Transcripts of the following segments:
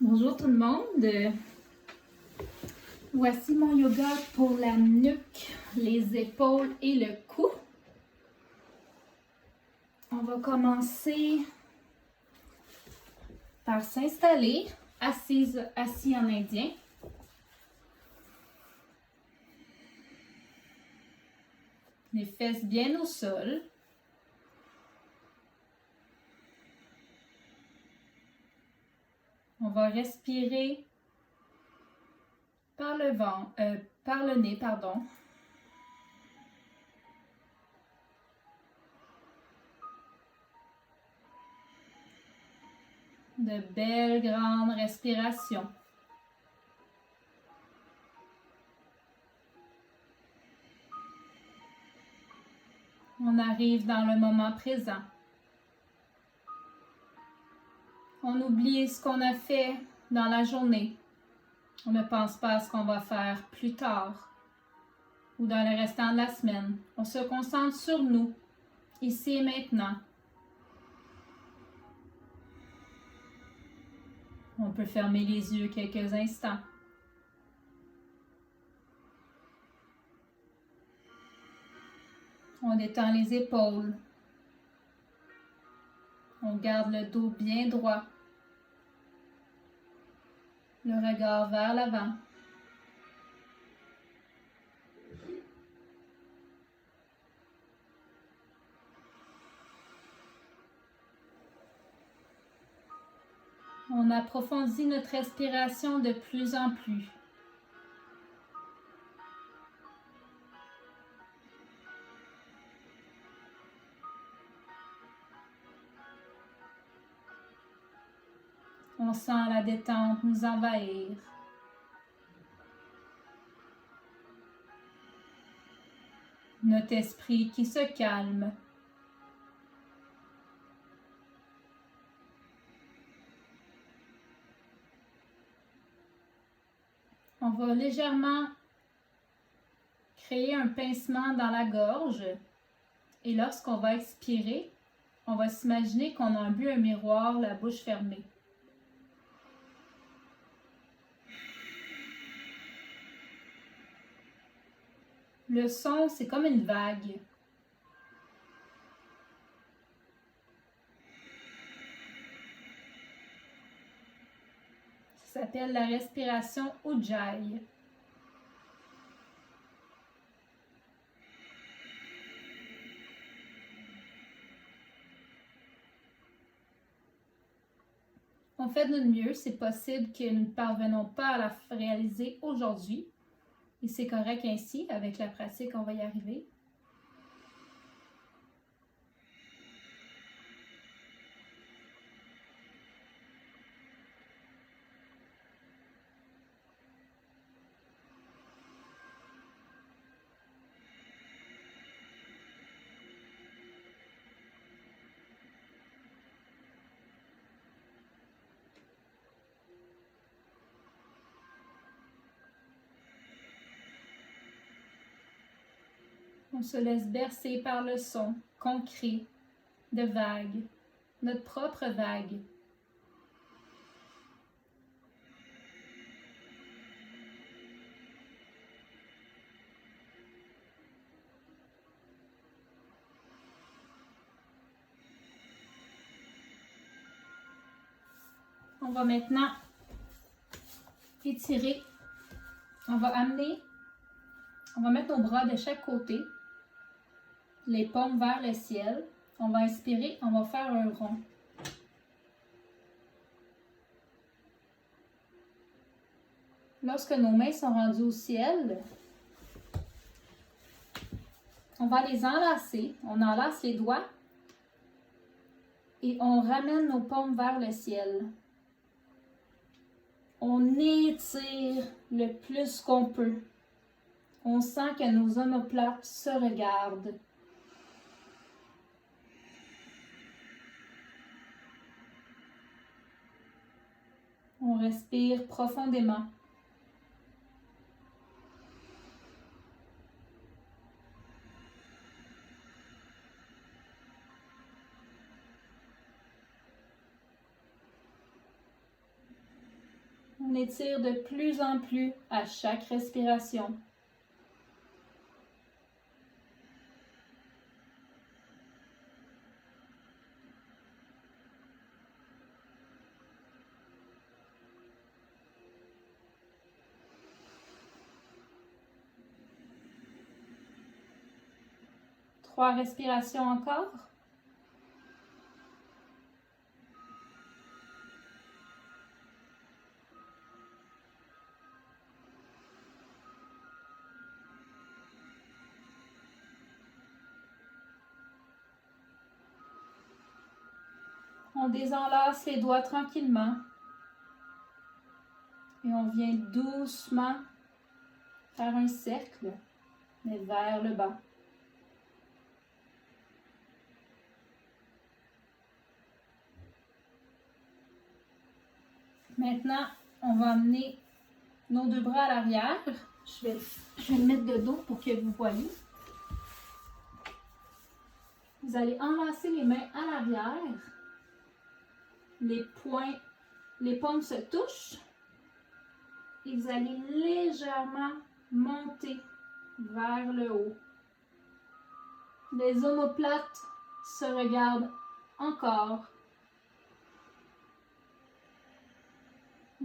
Bonjour tout le monde. Voici mon yoga pour la nuque, les épaules et le cou. On va commencer par s'installer assis en indien. Les fesses bien au sol. On va respirer par le nez, pardon. De belles grandes respirations. On arrive dans le moment présent. On oublie ce qu'on a fait dans la journée. On ne pense pas à ce qu'on va faire plus tard ou dans le restant de la semaine. On se concentre sur nous, ici et maintenant. On peut fermer les yeux quelques instants. On détend les épaules. On garde le dos bien droit. Le regard vers l'avant. On approfondit notre respiration de plus en plus. On sent la détente nous envahir. Notre esprit qui se calme. On va légèrement créer un pincement dans la gorge et lorsqu'on va expirer, on va s'imaginer qu'on a bu un miroir, la bouche fermée. Le son, c'est comme une vague. Ça s'appelle la respiration Ujjayi. On fait de notre mieux, c'est possible que nous ne parvenons pas à la réaliser aujourd'hui. Et c'est correct ainsi, avec la pratique, on va y arriver. On se laisse bercer par le son concret de vagues, notre propre vague. On va maintenant étirer. On va mettre nos bras de chaque côté, les paumes vers le ciel. On va inspirer, on va faire un rond. Lorsque nos mains sont rendues au ciel, on va les enlacer. On enlace les doigts et on ramène nos paumes vers le ciel. On étire le plus qu'on peut. On sent que nos omoplates se regardent. On respire profondément. On étire de plus en plus à chaque respiration. Trois respirations encore. On désenlace les doigts tranquillement et on vient doucement faire un cercle, mais vers le bas. Maintenant, on va amener nos deux bras à l'arrière. Je vais le mettre de dos pour que vous voyez. Vous allez enlacer les mains à l'arrière. Les paumes se touchent. Et vous allez légèrement monter vers le haut. Les omoplates se regardent encore.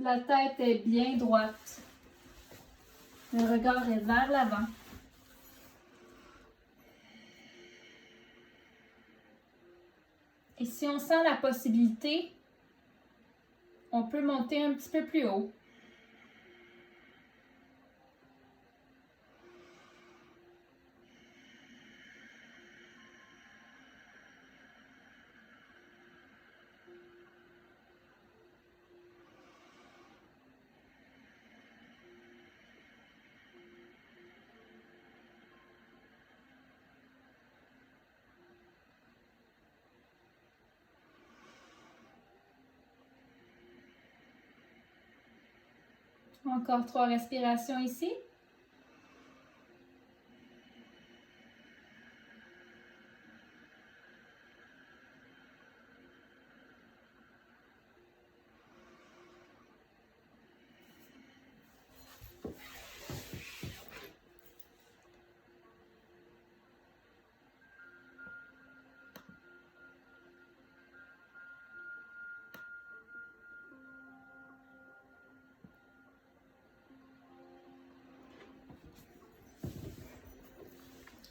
La tête est bien droite. Le regard est vers l'avant. Et si on sent la possibilité, on peut monter un petit peu plus haut. Encore 3 respirations ici.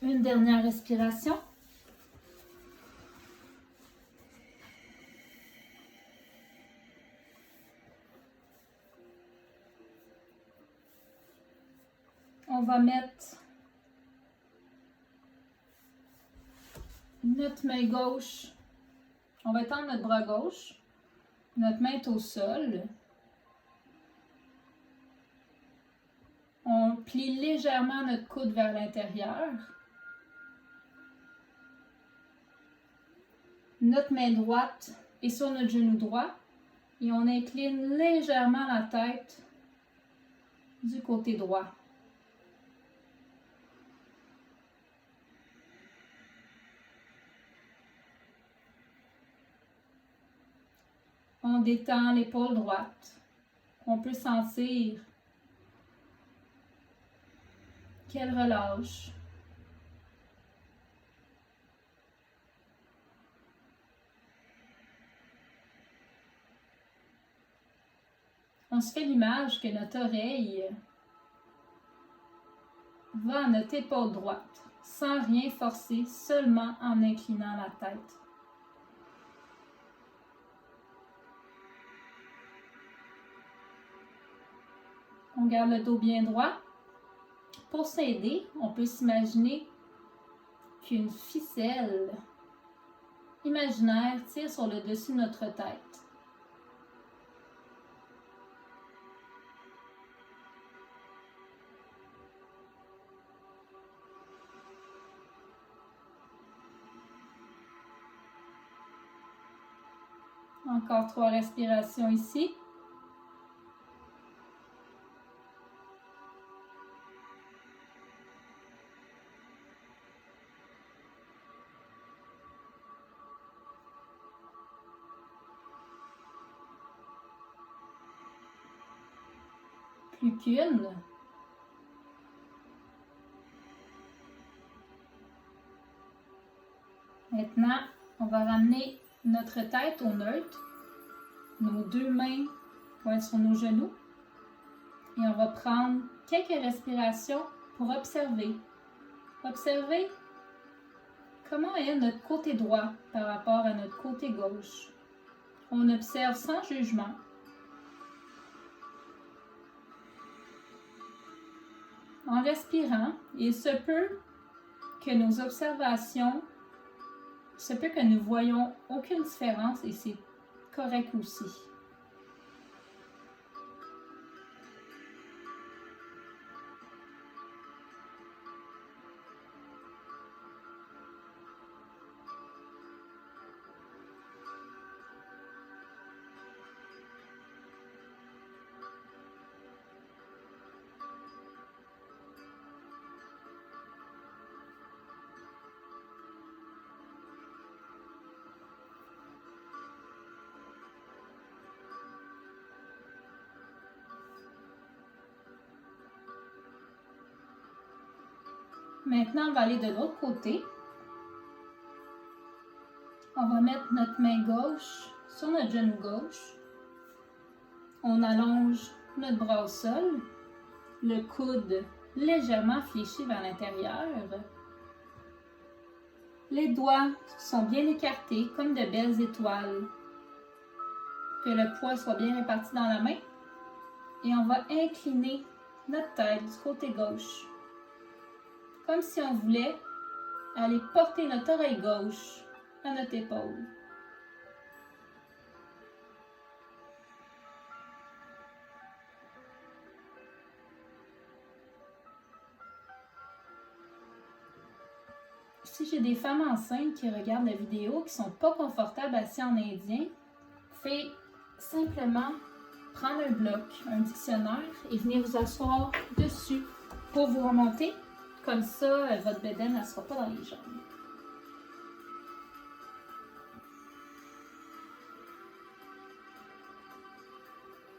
Une dernière respiration. On va mettre notre main gauche. On va étendre notre bras gauche. Notre main est au sol. On plie légèrement notre coude vers l'intérieur. Notre main droite est sur notre genou droit et on incline légèrement la tête du côté droit. On détend l'épaule droite. On peut sentir qu'elle relâche. On se fait l'image que notre oreille va à notre épaule droite, sans rien forcer, seulement en inclinant la tête. On garde le dos bien droit. Pour s'aider, on peut s'imaginer qu'une ficelle imaginaire tire sur le dessus de notre tête. Encore 3 respirations ici. plus qu'une. Maintenant, on va ramener notre tête au neutre. Nos deux mains vont être sur nos genoux. Et on va prendre quelques respirations pour observer. Observer comment est notre côté droit par rapport à notre côté gauche. On observe sans jugement. En respirant, il se peut que nos observations, il se peut que nous voyons aucune différence et c'est correct aussi. Maintenant, on va aller de l'autre côté. On va mettre notre main gauche sur notre genou gauche. On allonge notre bras au sol. Le coude légèrement fléchi vers l'intérieur. Les doigts sont bien écartés comme de belles étoiles. Que le poids soit bien réparti dans la main. Et on va incliner notre tête du côté gauche. Comme si on voulait aller porter notre oreille gauche à notre épaule. Si j'ai des femmes enceintes qui regardent la vidéo, qui ne sont pas confortables assis en indien, faites simplement prendre un bloc, un dictionnaire et venir vous asseoir dessus pour vous remonter. Comme ça, votre bédaine ne sera pas dans les jambes.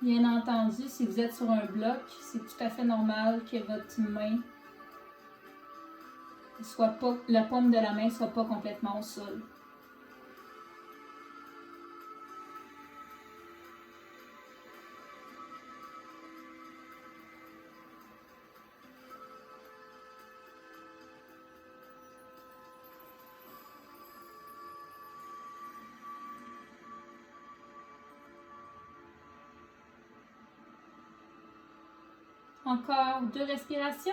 Bien entendu, si vous êtes sur un bloc, c'est tout à fait normal que votre main soit pas, la paume de la main ne soit pas complètement au sol. Encore 2 respirations.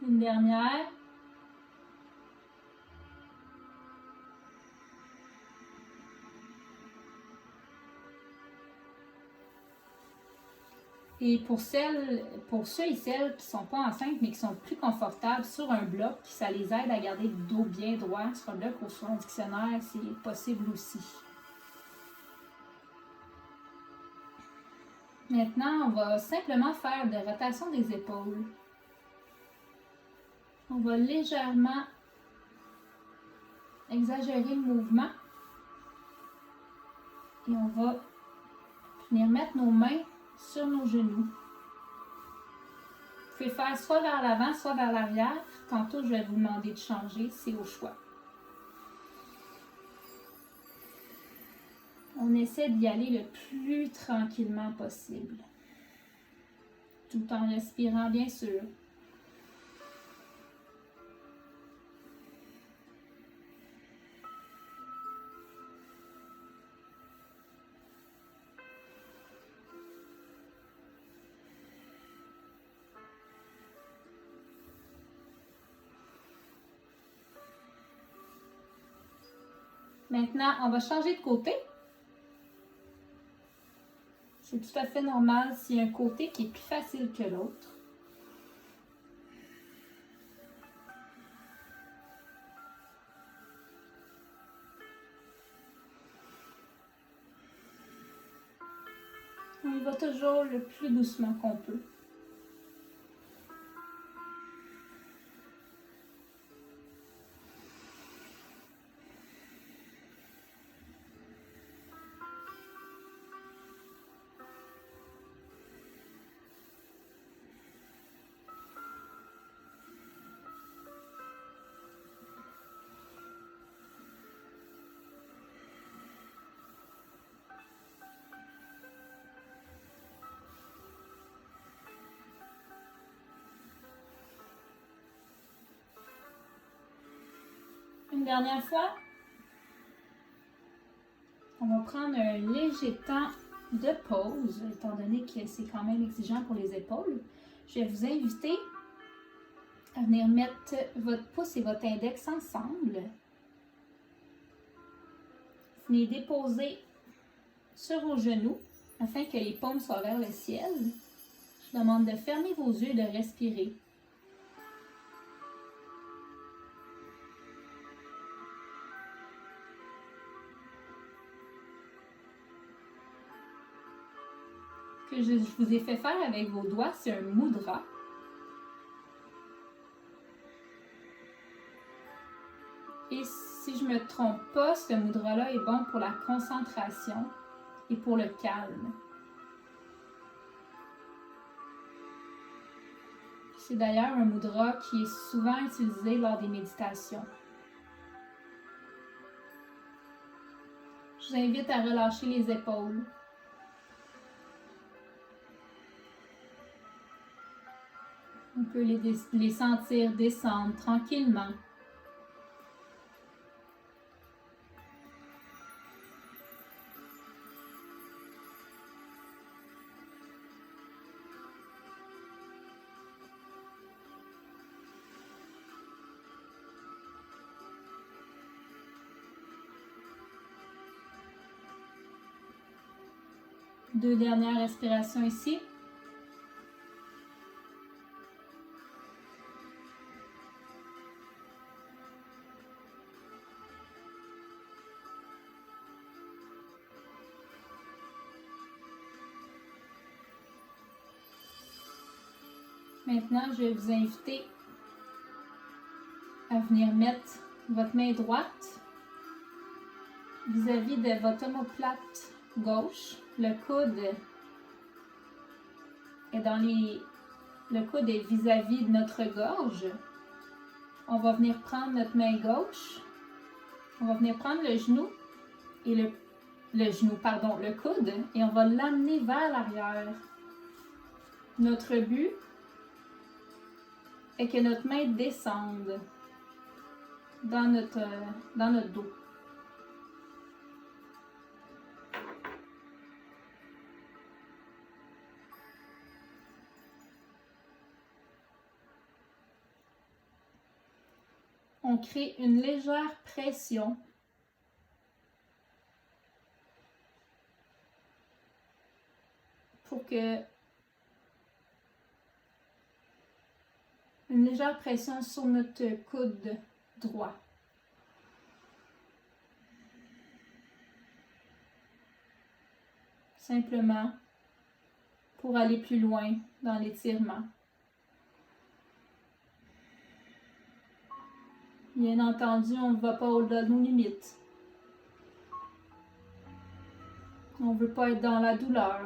Une dernière. Et pour ceux et celles qui ne sont pas enceintes mais qui sont plus confortables sur un bloc, ça les aide à garder le dos bien droit sur un bloc ou sur un dictionnaire, c'est possible aussi. Maintenant, on va simplement faire des rotations des épaules. On va légèrement exagérer le mouvement. Et on va venir mettre nos mains sur nos genoux. Vous pouvez faire soit vers l'avant, soit vers l'arrière. Tantôt, je vais vous demander de changer, c'est au choix. On essaie d'y aller le plus tranquillement possible, tout en respirant bien sûr. Maintenant, on va changer de côté. C'est tout à fait normal s'il y a un côté qui est plus facile que l'autre. On y va toujours le plus doucement qu'on peut. Une dernière fois. On va prendre un léger temps de pause, étant donné que c'est quand même exigeant pour les épaules. Je vais vous inviter à venir mettre votre pouce et votre index ensemble. Venez déposer sur vos genoux afin que les paumes soient vers le ciel. Je vous demande de fermer vos yeux et de respirer. Ce que je vous ai fait faire avec vos doigts, c'est un mudra. Et si je ne me trompe pas, ce mudra-là est bon pour la concentration et pour le calme. C'est d'ailleurs un mudra qui est souvent utilisé lors des méditations. Je vous invite à relâcher les épaules. On peut les sentir descendre tranquillement. Deux dernières respirations ici. Maintenant, je vais vous inviter à venir mettre votre main droite vis-à-vis de votre omoplate gauche. Le coude est vis-à-vis de notre gorge. On va venir prendre notre main gauche. On va venir prendre le genou et le coude, et on va l'amener vers l'arrière. Notre but est que notre main descende dans notre dos. On crée une légère pression pour que une légère pression sur notre coude droit. Simplement pour aller plus loin dans l'étirement. Bien entendu, on ne va pas au-delà de nos limites. On ne veut pas être dans la douleur.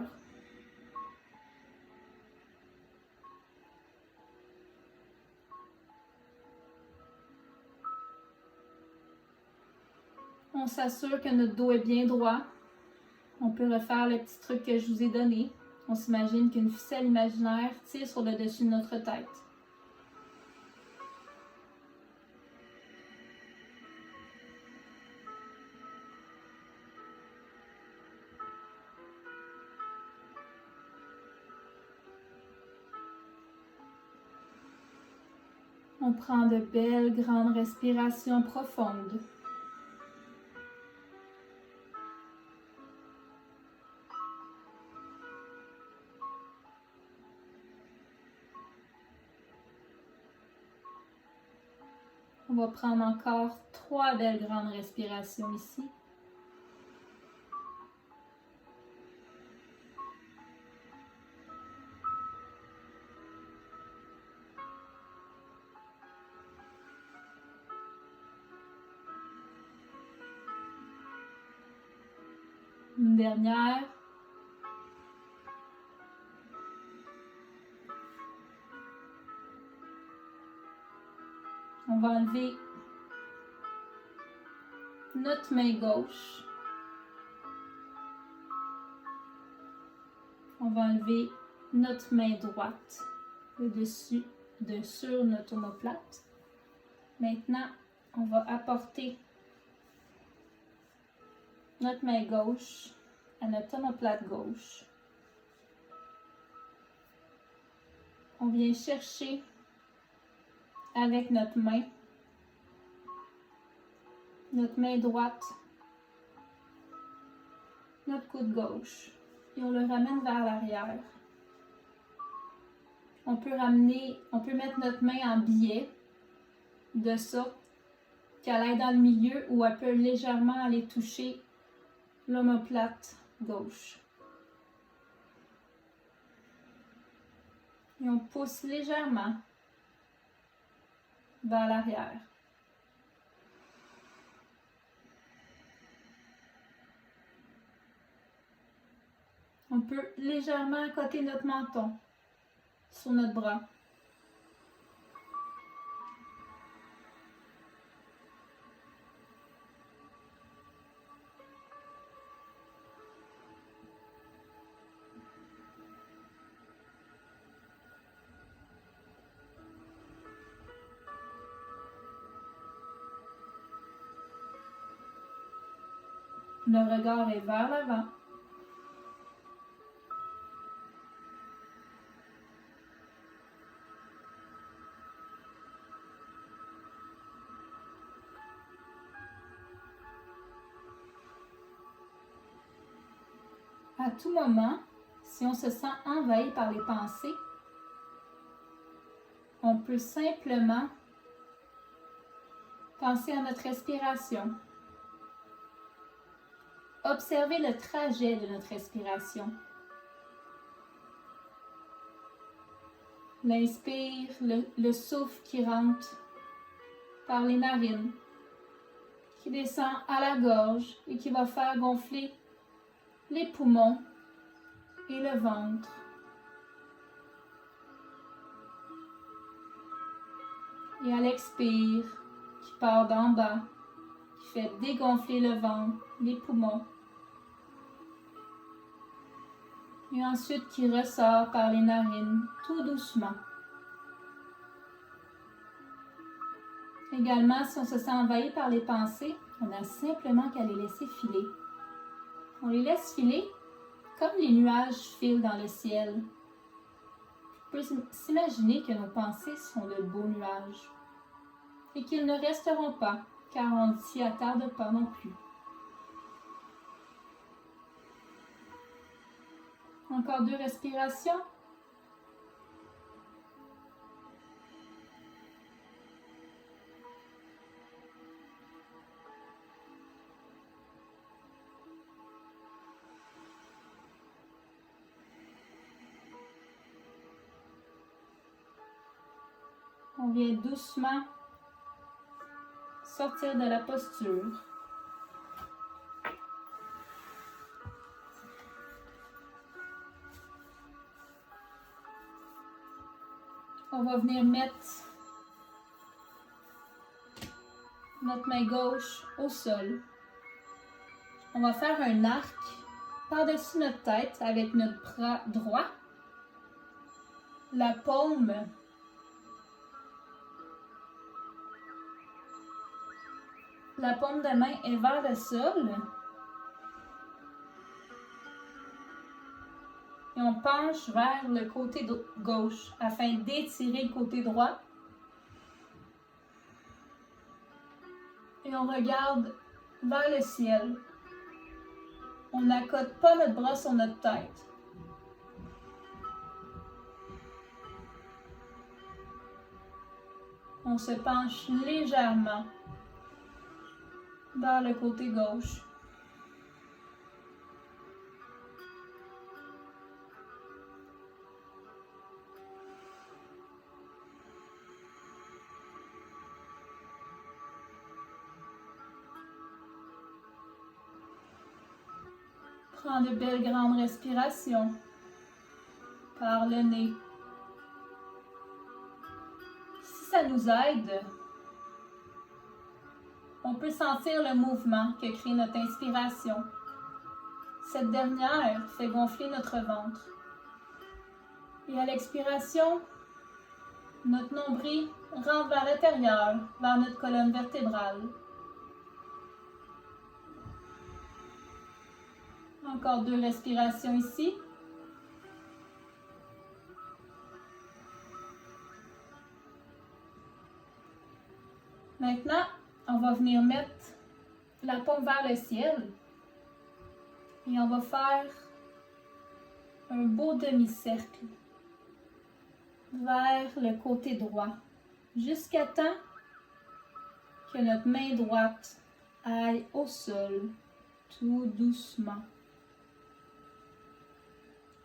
On s'assure que notre dos est bien droit. On peut refaire le petit truc que je vous ai donné. On s'imagine qu'une ficelle imaginaire tire sur le dessus de notre tête. On prend de belles grandes respirations profondes. On va prendre encore 3 belles grandes respirations ici. Une dernière. On va enlever notre main gauche. On va enlever notre main droite sur notre omoplate. Maintenant, on va apporter notre main gauche à notre omoplate gauche. On vient chercher avec notre main droite, notre coude gauche, et on le ramène vers l'arrière. On peut mettre notre main en biais, de sorte qu'elle aille dans le milieu ou elle peut légèrement aller toucher l'omoplate gauche. Et on pousse légèrement vers l'arrière. On peut légèrement accoter notre menton sur notre bras. Le regard est vers l'avant. À tout moment, si on se sent envahi par les pensées, on peut simplement penser à notre respiration. Observez le trajet de notre respiration. L'inspire, le souffle qui rentre par les narines, qui descend à la gorge et qui va faire gonfler les poumons et le ventre. Et à l'expire, qui part d'en bas, qui fait dégonfler le ventre, les poumons. Et ensuite qui ressort par les narines, tout doucement. Également, si on se sent envahi par les pensées, on a simplement qu'à les laisser filer. On les laisse filer comme les nuages filent dans le ciel. On peut s'imaginer que nos pensées sont de beaux nuages et qu'ils ne resteront pas, car on ne s'y attarde pas non plus. Encore 2 respirations. On vient doucement sortir de la posture. On va venir mettre notre main gauche au sol. On va faire un arc par-dessus notre tête avec notre bras droit. La paume de main est vers le sol. Et on penche vers le côté gauche afin d'étirer le côté droit. Et on regarde vers le ciel. On n'accote pas notre bras sur notre tête. On se penche légèrement vers le côté gauche. Prends de belles grandes respirations par le nez. Si ça nous aide, on peut sentir le mouvement que crée notre inspiration. Cette dernière fait gonfler notre ventre. Et à l'expiration, Notre nombril rentre vers l'intérieur, vers notre colonne vertébrale. Encore 2 respirations ici. Maintenant, on va venir mettre la paume vers le ciel et on va faire un beau demi-cercle vers le côté droit jusqu'à temps que notre main droite aille au sol, tout doucement.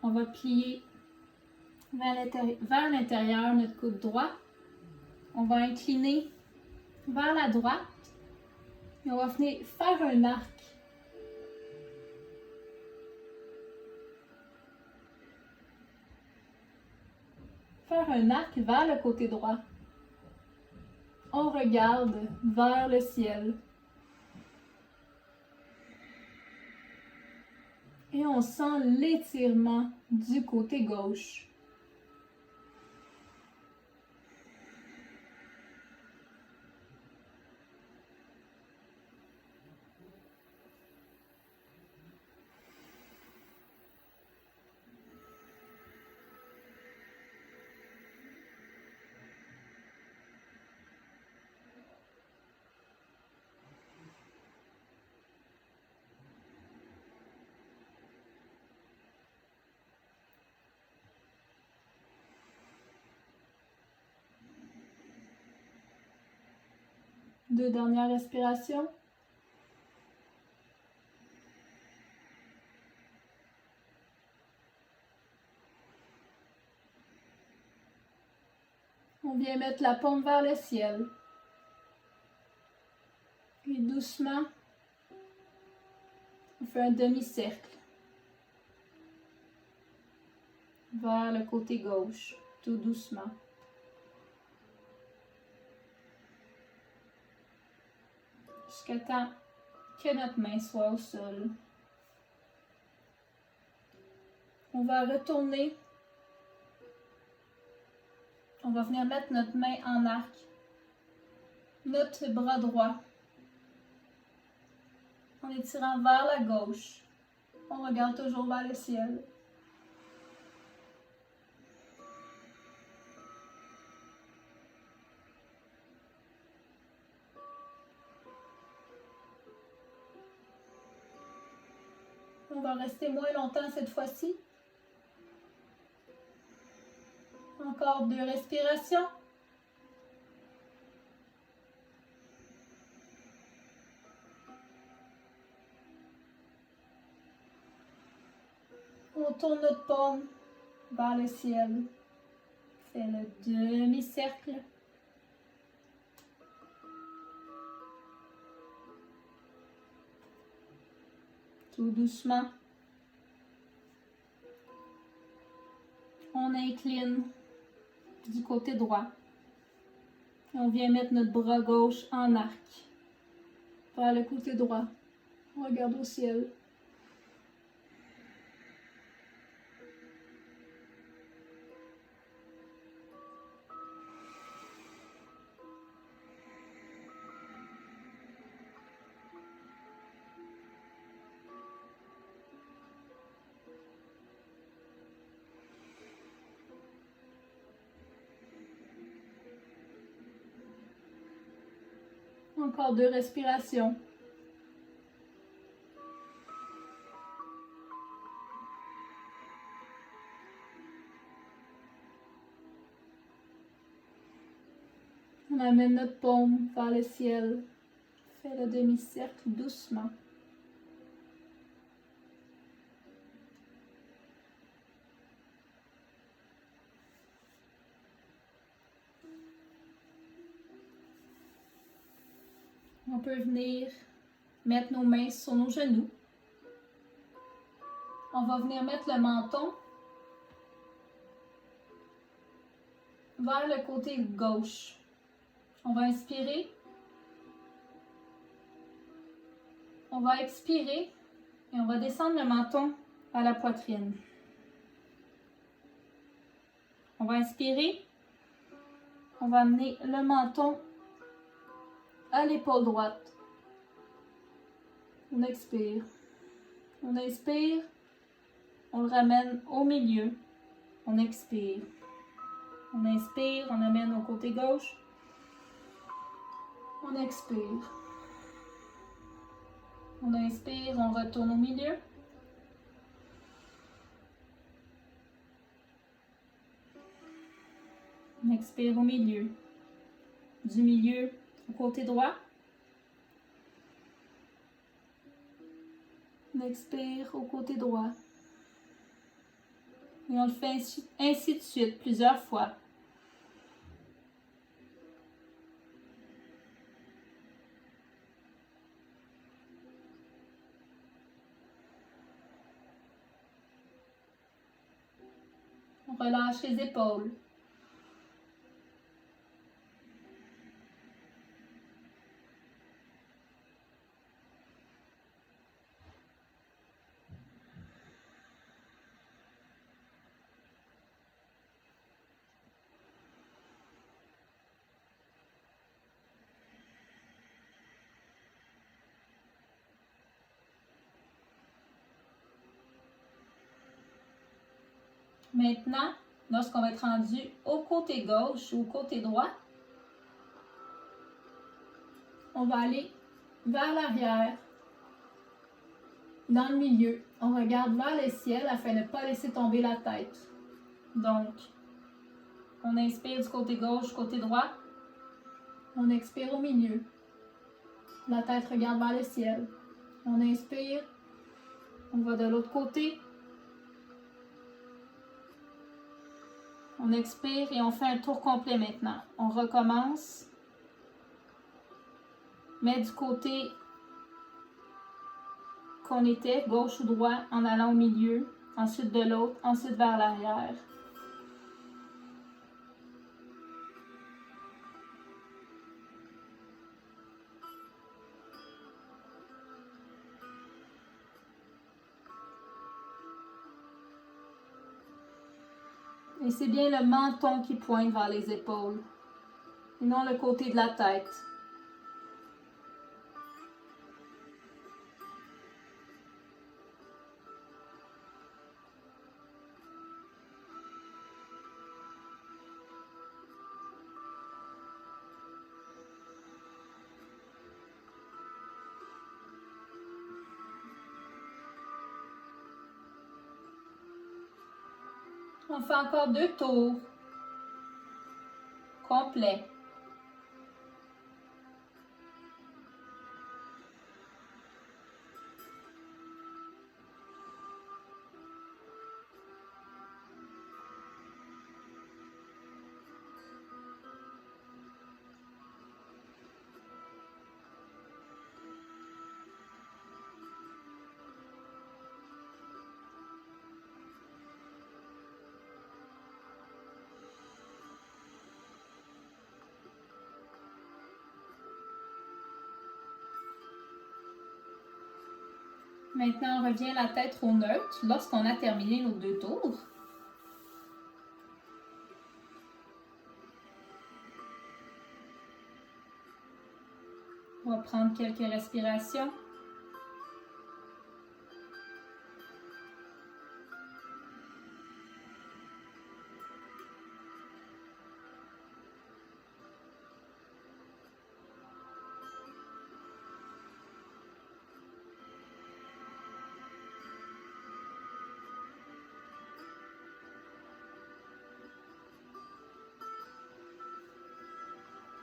On va plier vers l'intérieur notre coude droit. On va incliner vers la droite et on va venir faire un arc. Faire un arc vers le côté droit. On regarde vers le ciel. Et on sent l'étirement du côté gauche. Deux dernières respirations. On vient mettre la paume vers le ciel. Et doucement, on fait un demi-cercle vers le côté gauche, tout doucement. Jusqu'à temps que notre main soit au sol. On va retourner. On va venir mettre notre main en arc. Notre bras droit. En étirant vers la gauche. On regarde toujours vers le ciel. On va rester moins longtemps cette fois-ci. Encore 2 respirations. On tourne notre paume vers le ciel. Fait le demi-cercle. Tout doucement. On incline du côté droit. Et on vient mettre notre bras gauche en arc vers le côté droit. On regarde au ciel. Encore 2 respirations. On amène notre paume vers le ciel. Fait le demi-cercle doucement. On peut venir mettre nos mains sur nos genoux. On va venir mettre le menton vers le côté gauche. On va inspirer. On va expirer et on va descendre le menton à la poitrine. On va inspirer. On va amener le menton à l'épaule droite. On expire. On inspire. On le ramène au milieu. On expire. On inspire, on amène au côté gauche. On expire. On inspire, on retourne au milieu. On expire au milieu. Du milieu au côté droit. On expire au côté droit. Et on le fait ainsi de suite, plusieurs fois. On relâche les épaules. Maintenant, lorsqu'on va être rendu au côté gauche ou au côté droit, on va aller vers l'arrière, dans le milieu. On regarde vers le ciel afin de ne pas laisser tomber la tête. Donc, on inspire du côté gauche, côté droit. On expire au milieu. La tête regarde vers le ciel. On inspire. On va de l'autre côté. On expire et on fait un tour complet maintenant. On recommence. Mais du côté qu'on était, gauche ou droit, en allant au milieu. Ensuite de l'autre, ensuite vers l'arrière. Et c'est bien le menton qui pointe vers les épaules, et non le côté de la tête. On fait encore 2 tours complets. Maintenant, on revient la tête au neutre lorsqu'on a terminé nos 2 tours. On va prendre quelques respirations.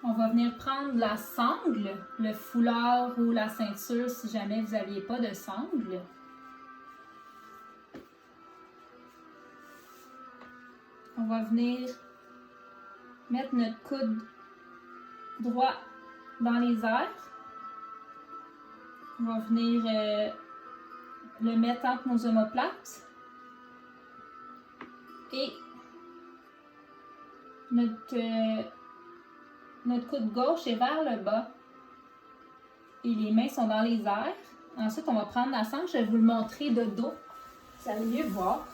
On va venir prendre la sangle, le foulard ou la ceinture si jamais vous n'aviez pas de sangle. On va venir mettre notre coude droit dans les airs. On va venir le mettre entre nos omoplates. Et notre coude gauche est vers le bas. Et les mains sont dans les airs. Ensuite, on va prendre la sangle. Je vais vous le montrer de dos. Vous allez mieux voir.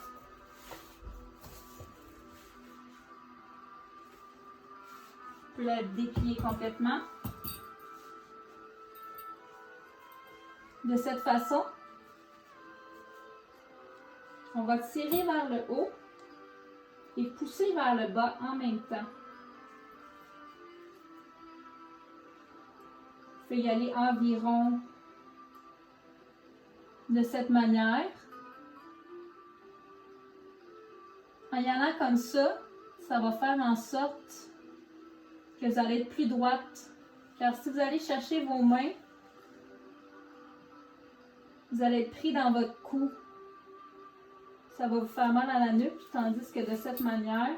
peux la déplier complètement. De cette façon, on va tirer vers le haut et pousser vers le bas en même temps. Vous pouvez y aller environ de cette manière. En y allant comme ça va faire en sorte que vous allez être plus droite. Car si vous allez chercher vos mains, vous allez être pris dans votre cou. Ça va vous faire mal à la nuque, tandis que de cette manière,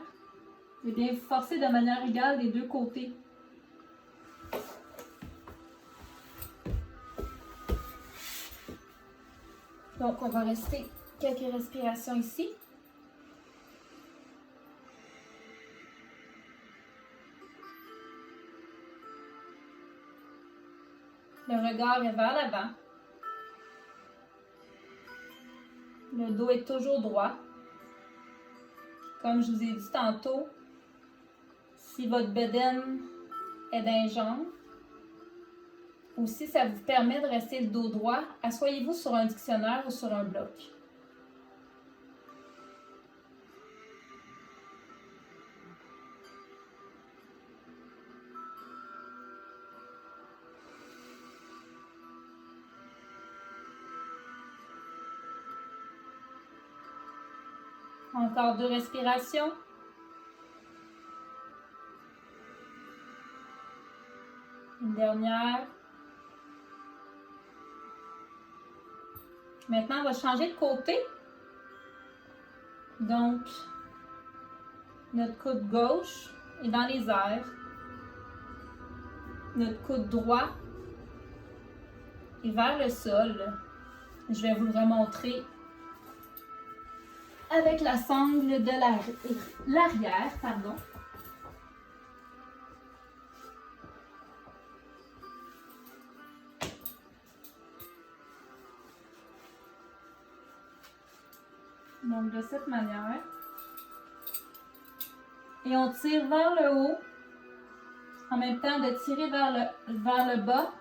vous allez bien vous forcer de manière égale des deux côtés. Donc, on va rester quelques respirations ici. Le regard est vers l'avant. Le dos est toujours droit. Comme je vous ai dit tantôt, si votre bedaine est dans les jambes, ou si ça vous permet de rester le dos droit, asseyez-vous sur un dictionnaire ou sur un bloc. Encore 2 respirations. Une dernière. Maintenant, on va changer de côté. Donc, notre coude gauche est dans les airs. Notre coude droit est vers le sol. Je vais vous le remontrer avec la sangle de l'arrière, pardon. Donc, de cette manière. Et on tire vers le haut, en même temps de tirer vers le bas.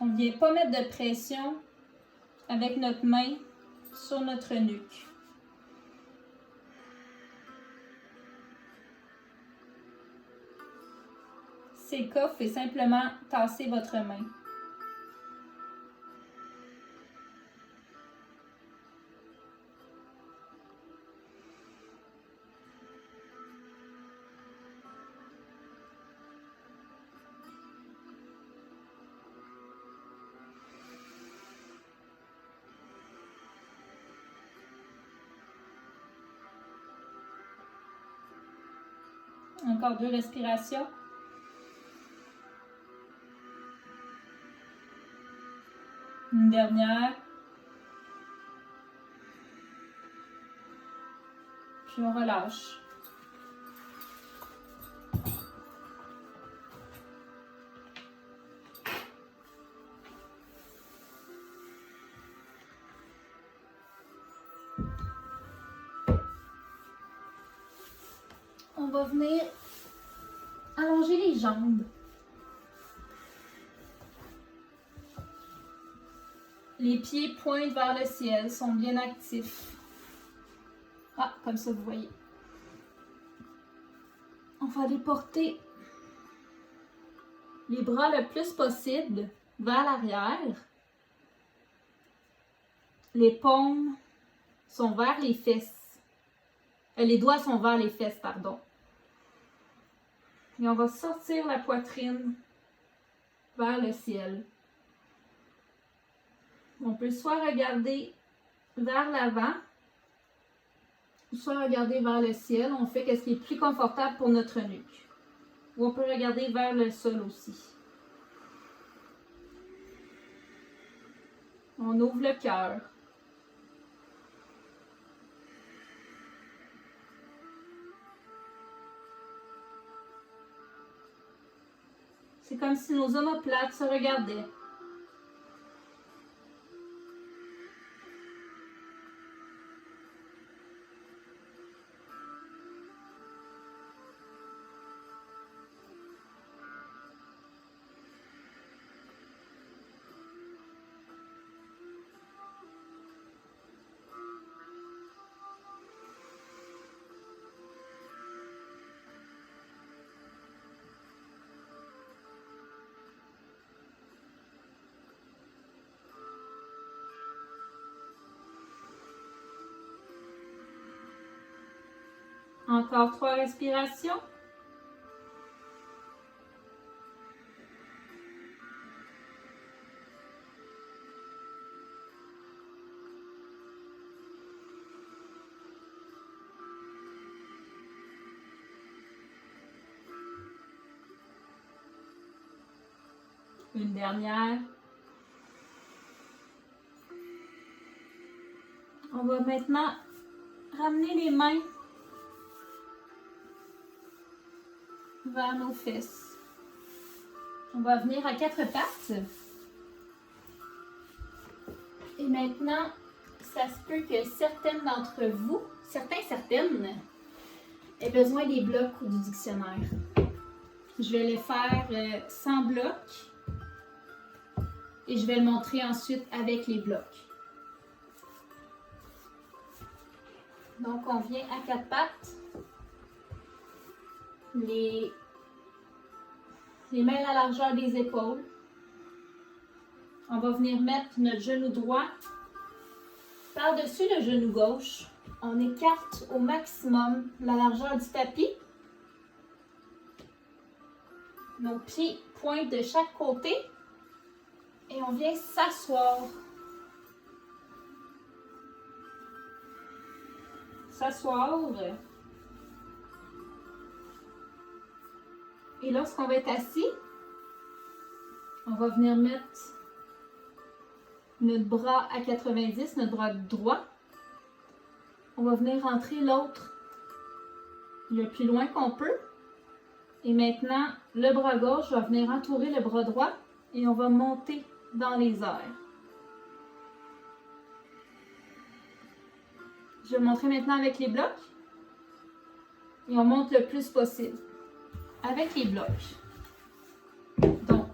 On ne vient pas mettre de pression avec notre main sur notre nuque. C'est le cas, vous pouvez simplement tasser votre main. Encore 2 respirations. Une dernière. Puis on relâche. On va venir allonger les jambes. Les pieds pointent vers le ciel, sont bien actifs. Ah, comme ça vous voyez. On va les porter les bras le plus possible vers l'arrière. Les paumes sont vers les fesses. Les doigts sont vers les fesses, pardon. Et on va sortir la poitrine vers le ciel. On peut soit regarder vers l'avant, ou soit regarder vers le ciel. On fait ce qui est plus confortable pour notre nuque. Ou on peut regarder vers le sol aussi. On ouvre le cœur. C'est comme si nos omoplates se regardaient. Encore 3 respirations. Une dernière. On va maintenant ramener les mains vers nos fesses. On va venir à 4 pattes. Et maintenant, ça se peut que certaines d'entre vous, certaines, aient besoin des blocs ou du dictionnaire. Je vais les faire sans bloc et je vais le montrer ensuite avec les blocs. Donc, on vient à 4 pattes. Les mains à la largeur des épaules. On va venir mettre notre genou droit par-dessus le genou gauche. On écarte au maximum la largeur du tapis. Nos pieds pointent de chaque côté et on vient s'asseoir. Et lorsqu'on va être assis, on va venir mettre notre bras à 90, notre bras droit. On va venir rentrer l'autre le plus loin qu'on peut. Et maintenant, le bras gauche va venir entourer le bras droit et on va monter dans les airs. Je vais le montrer maintenant avec les blocs. Et on monte le plus possible avec les blocs. Donc,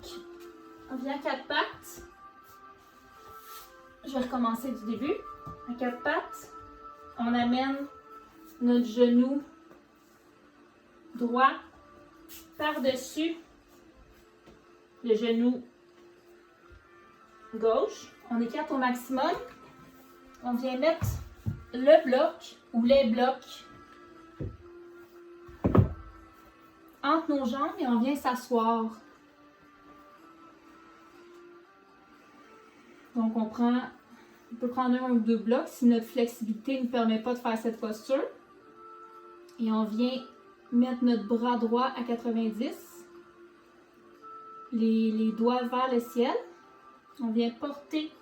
on vient à 4 pattes. Je vais recommencer du début. À 4 pattes, on amène notre genou droit par-dessus le genou gauche. On écarte au maximum. On vient mettre le bloc ou les blocs entre nos jambes et on vient s'asseoir. Donc, on peut prendre 1 ou 2 blocs si notre flexibilité ne nous permet pas de faire cette posture. Et on vient mettre notre bras droit à 90. Les doigts vers le ciel. On vient porter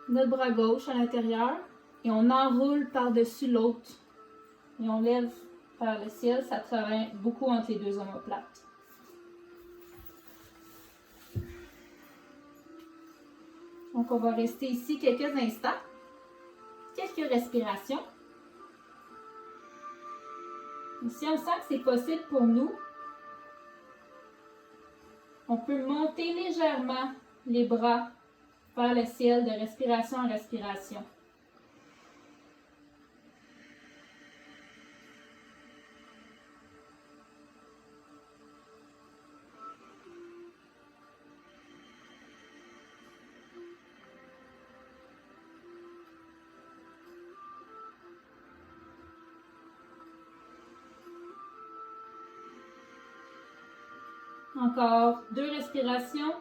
notre bras gauche à l'intérieur et on enroule par-dessus l'autre. Et on lève vers le ciel. Ça travaille beaucoup entre les deux omoplates. Donc, on va rester ici quelques instants, quelques respirations. Et si on sent que c'est possible pour nous, on peut monter légèrement les bras vers le ciel de respiration en respiration. Encore 2 respirations.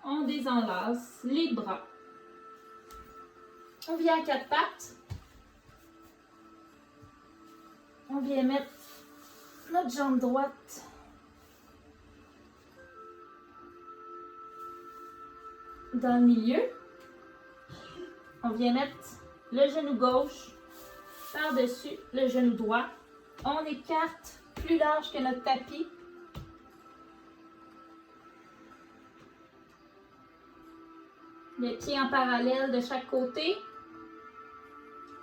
On désenlace les bras. On vient à 4 pattes. On vient mettre notre jambe droite dans le milieu. On vient mettre le genou gauche par-dessus le genou droit. On écarte plus large que notre tapis. Les pieds en parallèle de chaque côté.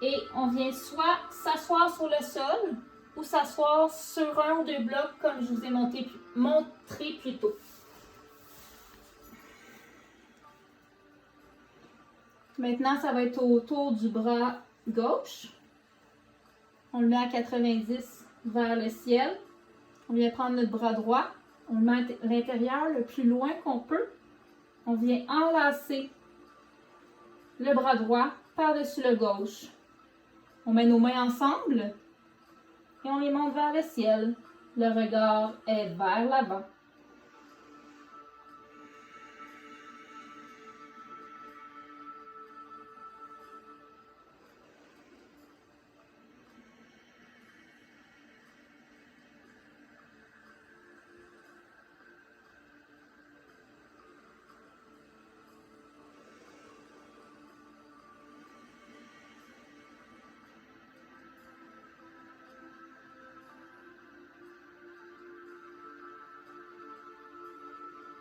Et on vient soit s'asseoir sur le sol ou s'asseoir sur un ou deux blocs comme je vous ai montré plus tôt. Maintenant, ça va être autour du bras gauche. On le met à 90 vers le ciel. On vient prendre notre bras droit. On le met à l'intérieur le plus loin qu'on peut. On vient enlacer le bras droit par-dessus le gauche. On met nos mains ensemble et on les monte vers le ciel. Le regard est vers l'avant.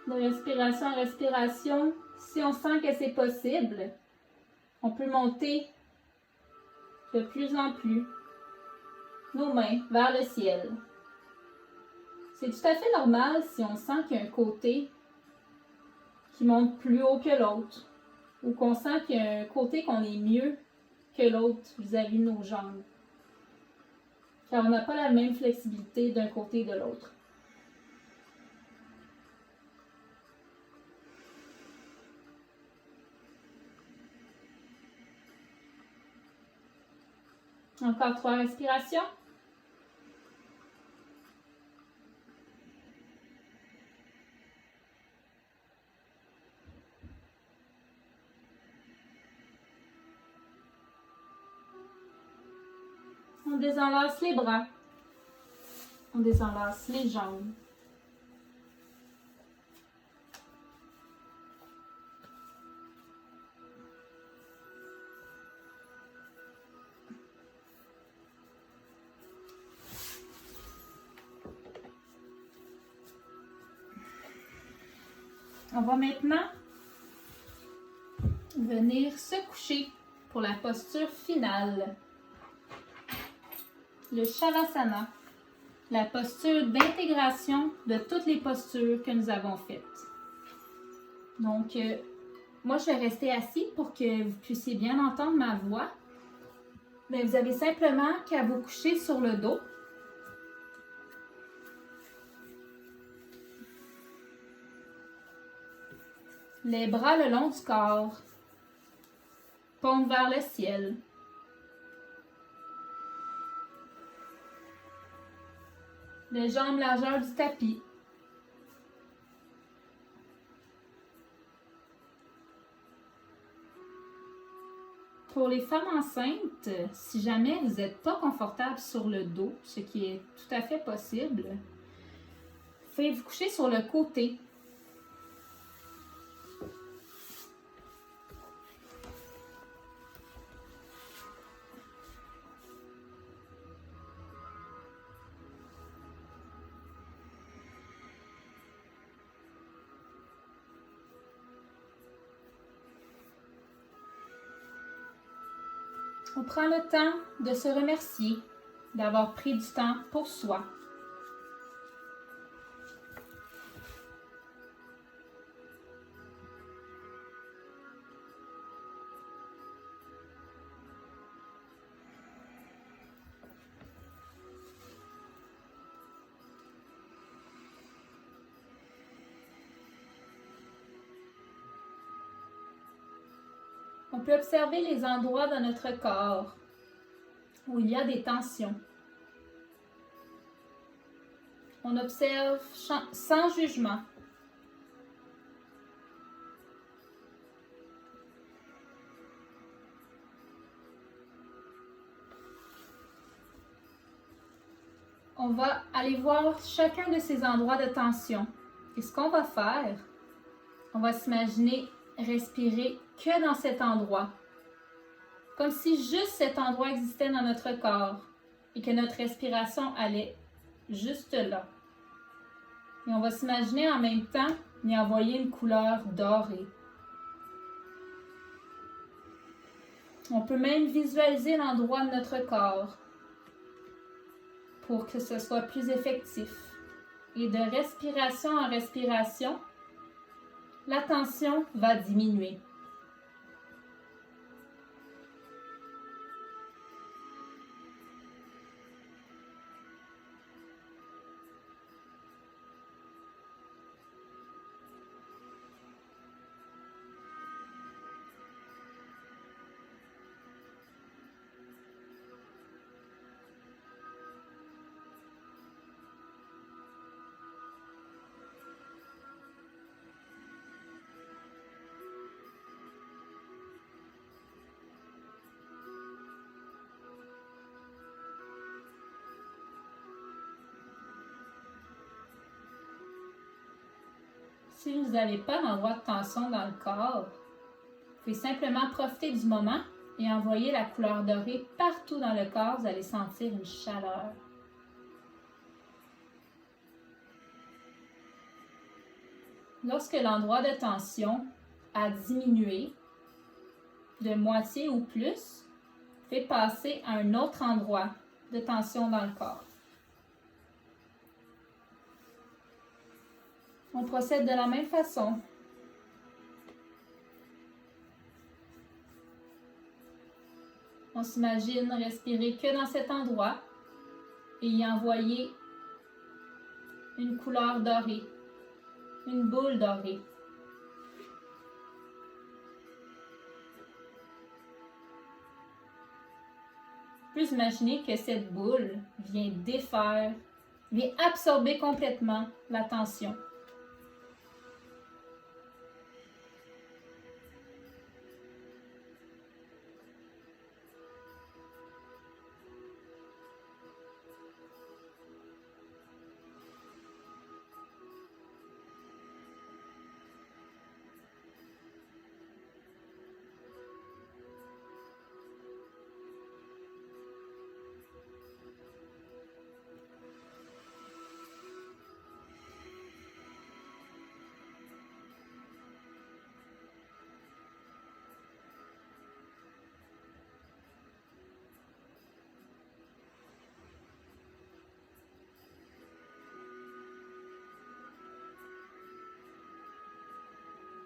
De respiration en respiration, si on sent que c'est possible, on peut monter de plus en plus nos mains vers le ciel. C'est tout à fait normal si on sent qu'il y a un côté qui monte plus haut que l'autre ou qu'on sent qu'il y a un côté qu'on est mieux que l'autre vis-à-vis de nos jambes. Car on n'a pas la même flexibilité d'un côté et de l'autre. Encore 3 respirations. On désenlace les bras. On désenlace les jambes. On va maintenant venir se coucher pour la posture finale. Le Shavasana, la posture d'intégration de toutes les postures que nous avons faites. Donc, moi, je vais rester assis pour que vous puissiez bien entendre ma voix. Mais vous avez simplement qu'à vous coucher sur le dos. Les bras le long du corps, paume vers le ciel. Les jambes largeur du tapis. Pour les femmes enceintes, si jamais vous n'êtes pas confortable sur le dos, ce qui est tout à fait possible, vous pouvez vous coucher sur le côté. On prend le temps de se remercier d'avoir pris du temps pour soi. On peut observer les endroits dans notre corps où il y a des tensions. On observe sans jugement. On va aller voir chacun de ces endroits de tension. Et ce qu'on va faire, on va s'imaginer respirer que dans cet endroit. comme si juste cet endroit existait dans notre corps et que notre respiration allait juste là. Et on va s'imaginer en même temps y envoyer une couleur dorée. On peut même visualiser l'endroit de notre corps pour que ce soit plus effectif. Et de respiration en respiration, la tension va diminuer. Si vous n'avez pas d'endroit de tension dans le corps, vous pouvez simplement profiter du moment et envoyer la couleur dorée partout dans le corps. Vous allez sentir une chaleur. Lorsque l'endroit de tension a diminué de moitié ou plus, vous pouvez passer à un autre endroit de tension dans le corps. On procède de la même façon. On s'imagine respirer que dans cet endroit et y envoyer une couleur dorée, une boule dorée. Vous pouvez imaginer que cette boule vient défaire, vient absorber complètement la tension.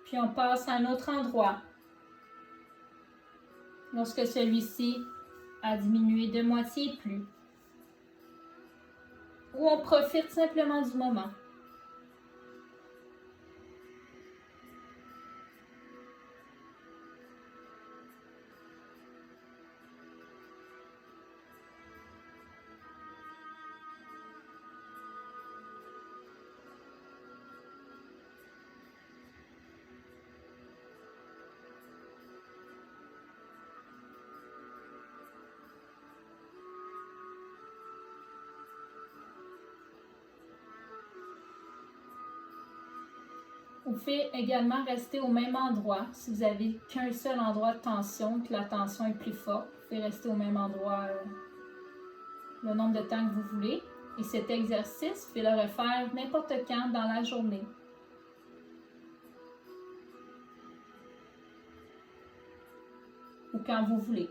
Puis on passe à un autre endroit. Lorsque celui-ci a diminué de moitié et plus. Ou on profite simplement du moment. Vous pouvez également rester au même endroit. Si vous n'avez qu'un seul endroit de tension, que la tension est plus forte, vous pouvez rester au même endroit le nombre de temps que vous voulez. Et cet exercice, vous pouvez le refaire n'importe quand dans la journée. Ou quand vous voulez.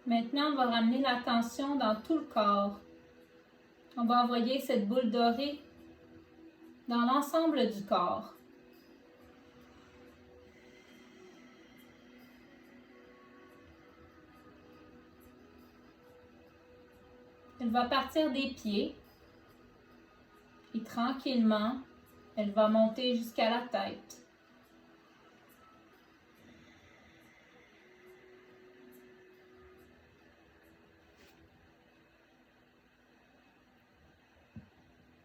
Maintenant, on va ramener l'attention dans tout le corps. On va envoyer cette boule dorée dans l'ensemble du corps. Elle va partir des pieds et tranquillement, elle va monter jusqu'à la tête.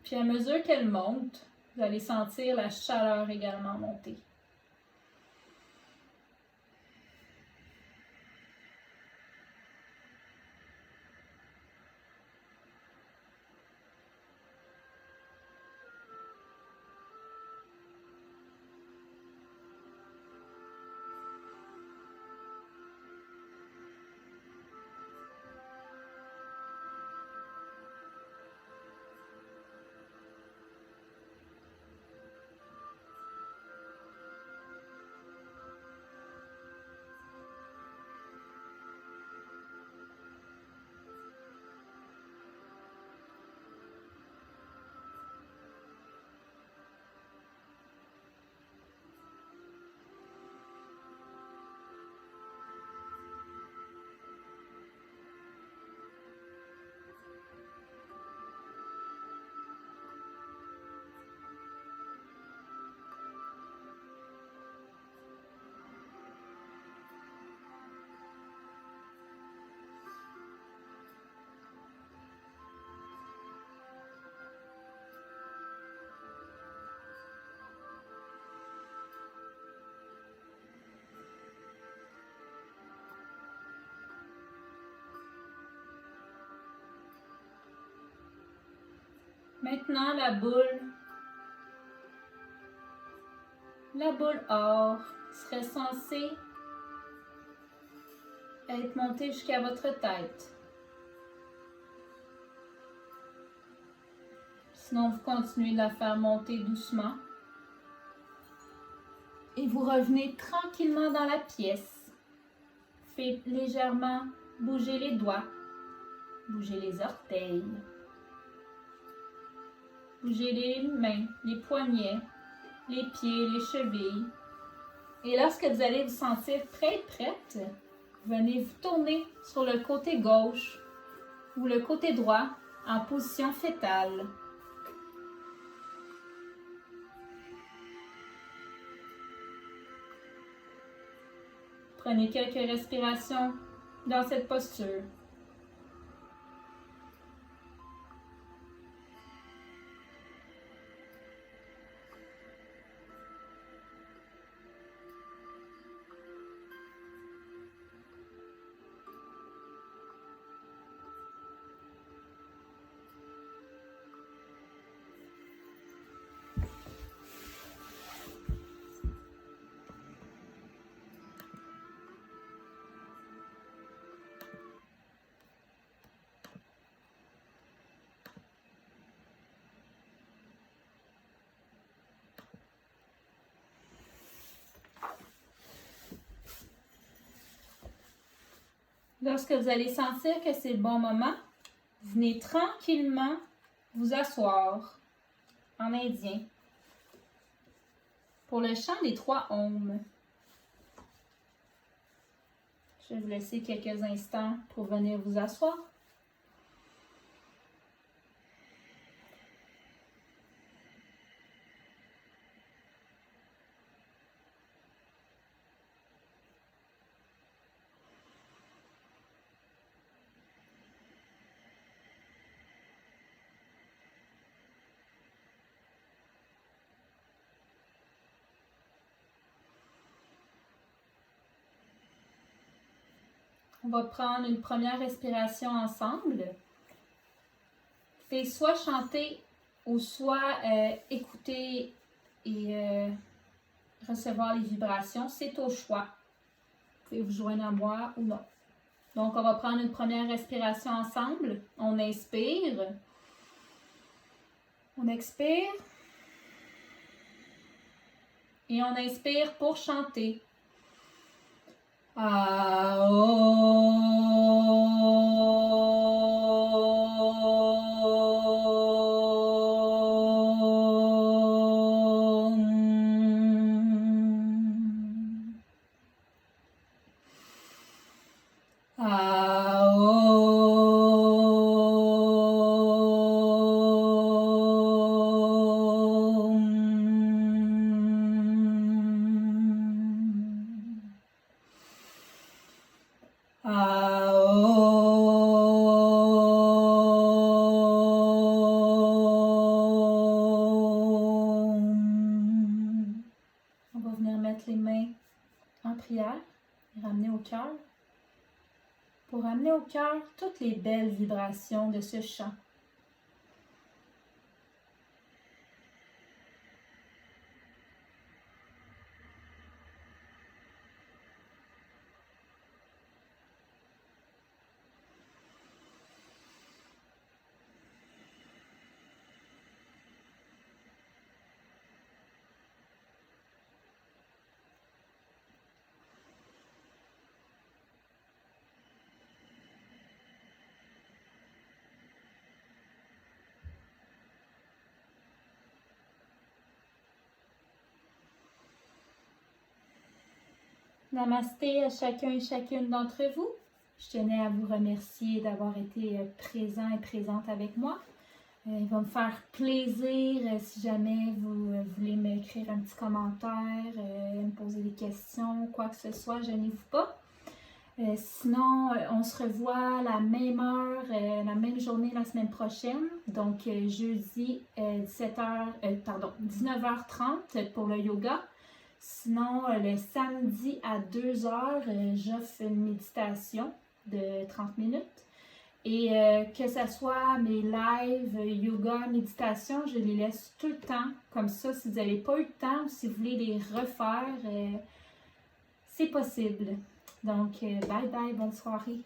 Puis à mesure qu'elle monte, vous allez sentir la chaleur également monter. Maintenant, la boule or serait censée être montée jusqu'à votre tête. Sinon, vous continuez de la faire monter doucement. Et vous revenez tranquillement dans la pièce. Faites légèrement bouger les doigts, bouger les orteils. Bougez les mains, les poignets, les pieds, les chevilles. Et lorsque vous allez vous sentir prête, venez vous tourner sur le côté gauche ou le côté droit en position fétale. Prenez quelques respirations dans cette posture. Lorsque vous allez sentir que c'est le bon moment, venez tranquillement vous asseoir en indien pour le chant des 3 Om. Je vais vous laisser quelques instants pour venir vous asseoir. On va prendre une première respiration ensemble. Faites soit chanter ou soit écouter et recevoir les vibrations. C'est au choix. Vous pouvez vous joindre à moi ou non. Donc, on va prendre une première respiration ensemble. On inspire. On expire. Et on inspire pour chanter. On va venir mettre les mains en prière et ramener au cœur. Pour ramener au cœur toutes les belles vibrations de ce chant. Namasté à chacun et chacune d'entre vous. Je tenais à vous remercier d'avoir été présent et présente avec moi. Il va me faire plaisir si jamais vous voulez m'écrire un petit commentaire, me poser des questions, quoi que ce soit, gênez-vous pas. Sinon, on se revoit à la même heure, la même journée la semaine prochaine. Donc, jeudi 19h30 pour le yoga. Sinon, le samedi à 2h, j'offre une méditation de 30 minutes. Et que ce soit mes lives, yoga, méditation, je les laisse tout le temps. Comme ça, si vous n'avez pas eu le temps ou si vous voulez les refaire, c'est possible. Donc, bye bye, bonne soirée.